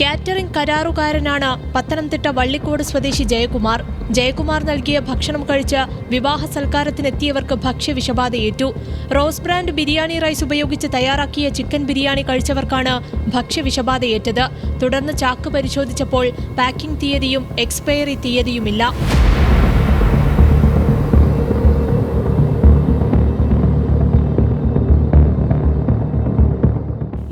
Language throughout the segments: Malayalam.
കാറ്ററിംഗ് കരാറുകാരനാണ് പത്തനംതിട്ട വള്ളിക്കോട് സ്വദേശി ജയകുമാർ. ജയകുമാർ നൽകിയ ഭക്ഷണം കഴിച്ച് വിവാഹ സൽക്കാരത്തിനെത്തിയവർക്ക് ഭക്ഷ്യവിഷബാധയേറ്റു. റോസ് ബ്രാൻഡ് ബിരിയാണി റൈസ് ഉപയോഗിച്ച് തയ്യാറാക്കിയ ചിക്കൻ ബിരിയാണി കഴിച്ചവർക്കാണ് ഭക്ഷ്യവിഷബാധയേറ്റത്. തുടർന്ന് ചാക്ക് പരിശോധിച്ചപ്പോൾ പാക്കിംഗ് തീയതിയും എക്സ്പയറി തീയതിയുമില്ല.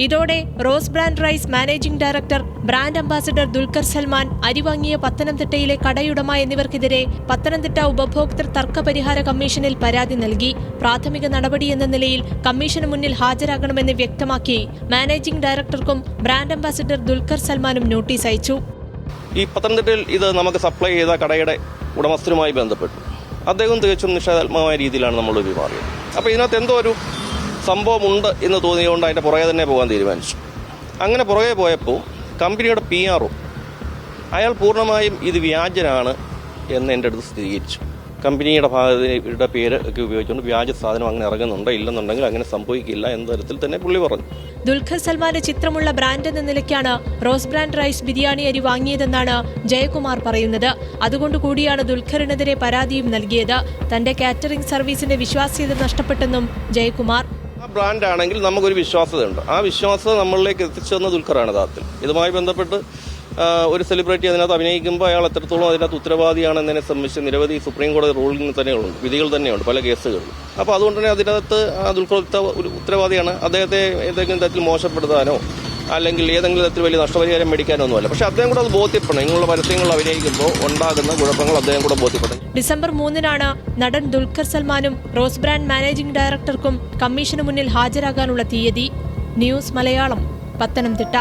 ഇതോടെ Rose brand rice managing director, brand ambassador Dulquer Salmaan, അരിവാങ്ങിയ പത്തനംതിട്ടയിലെ കടയുടമ എന്നിവർക്കെതിരെ പത്തനംതിട്ട ഉപഭോക്തൃ തർക്ക പരിഹാര കമ്മീഷനിൽ പരാതി നൽകി. പ്രാഥമിക നടപടിയെന്ന നിലയിൽ കമ്മീഷന് മുന്നിൽ ഹാജരാകണമെന്ന് വ്യക്തമാക്കി മാനേജിംഗ് ഡയറക്ടർക്കും ബ്രാൻഡ് അംബാസിഡർ ദുൽഖർ സൽമാനും നോട്ടീസ് അയച്ചു. ഈ പത്തനംതിട്ടയിൽ ഇത് നമുക്ക് സപ്ലൈ ചെയ്ത കടയുടെ ഉടമസ്ഥരുമായി ബന്ധപ്പെട്ടു. അദ്ദേഹം തികച്ചും നിഷേധാത്മകമായ രീതിയിലാണ് നമ്മൾ പെരുമാറിയത്. അപ്പോൾ ഇതിനകത്ത് എന്തോ ഒരു സംഭവമുണ്ട് എന്ന് തോന്നിയതുകൊണ്ട് അതിൻ്റെ പുറകെ തന്നെ പോകാൻ തീരുമാനിച്ചു. അങ്ങനെ പുറകെ പോയപ്പോൾ കമ്പനിയുടെ PR അയാൾ പൂർണ്ണമായും ഇത് വ്യാജനാണ് എന്ന് എൻ്റെ അടുത്ത് സ്ഥിരീകരിച്ചു. കമ്പനിയുടെ ഭാഗത്തിന്റെ പേര് ഒക്കെ ഉപയോഗിച്ചുകൊണ്ട് വ്യാജ സാധനം അങ്ങനെ ഇറങ്ങുന്നുണ്ടോ ഇല്ലെന്നുണ്ടെങ്കിൽ അങ്ങനെ സംഭവിക്കില്ല എന്ന തരത്തിൽ തന്നെ പുള്ളി പറഞ്ഞു. ദുൽഖർ സൽമാന്റെ ചിത്രമുള്ള ബ്രാൻഡ് എന്ന നിലയ്ക്കാണ് റോസ് ബ്രാൻഡ് റൈസ് ബിരിയാണി അരി വാങ്ങിയതെന്നാണ് ജയകുമാർ പറയുന്നത്. അതുകൊണ്ട് കൂടിയാണ് ദുൽഖറിനെതിരെ പരാതിയും നൽകിയത്. തന്റെ കാറ്ററിംഗ് സർവീസിന്റെ വിശ്വാസ്യത നഷ്ടപ്പെട്ടെന്നും ജയകുമാർ. ആ ബ്രാൻഡാണെങ്കിൽ നമുക്കൊരു വിശ്വാസതയുണ്ട്. ആ വിശ്വാസത നമ്മളിലേക്ക് എത്തിച്ചെന്ന ദുൽഖറാണ് യഥാർത്ഥത്തിൽ. ഇതുമായി ബന്ധപ്പെട്ട് ഒരു സെലിബ്രിറ്റി അതിനകത്ത് അഭിനയിക്കുമ്പോൾ അയാൾ എത്രത്തോളം അതിനകത്ത് ഉത്തരവാദിയാണെന്നതിനെ സംബന്ധിച്ച് നിരവധി സുപ്രീം കോടതി റൂളിംഗ് തന്നെയുണ്ട്, വിധികൾ തന്നെയുണ്ട് പല കേസുകളിലും. അപ്പോൾ അതുകൊണ്ട് തന്നെ അതിനകത്ത് ദുൽഖർ ഒരു ഉത്തരവാദിയാണ്. അദ്ദേഹത്തെ ഏതെങ്കിലും തരത്തിൽ മോശപ്പെടുത്താനോ അല്ലെങ്കിൽ ഏതെങ്കിലും തരത്തിൽ വലിയ നഷ്ടപരിഹാരം മേടിക്കാനോ ഒന്നുമല്ല. പക്ഷെ അദ്ദേഹം കൂടെ അത് ബോധ്യപ്പെടണം. ഇങ്ങനെയുള്ള പരസ്യങ്ങൾ അഭിനയിക്കുമ്പോൾ ഉണ്ടാകുന്ന കുഴപ്പങ്ങൾ അദ്ദേഹം കൂടെ ബോധ്യപ്പെടണം. ഡിസംബർ 3 നടൻ ദുൽഖർ സൽമാനും റോസ് ബ്രാൻഡ് മാനേജിംഗ് ഡയറക്ടർക്കും കമ്മീഷന് മുന്നിൽ ഹാജരാകാനുള്ള തീയതി. ന്യൂസ് മലയാളം, പത്തനംതിട്ട.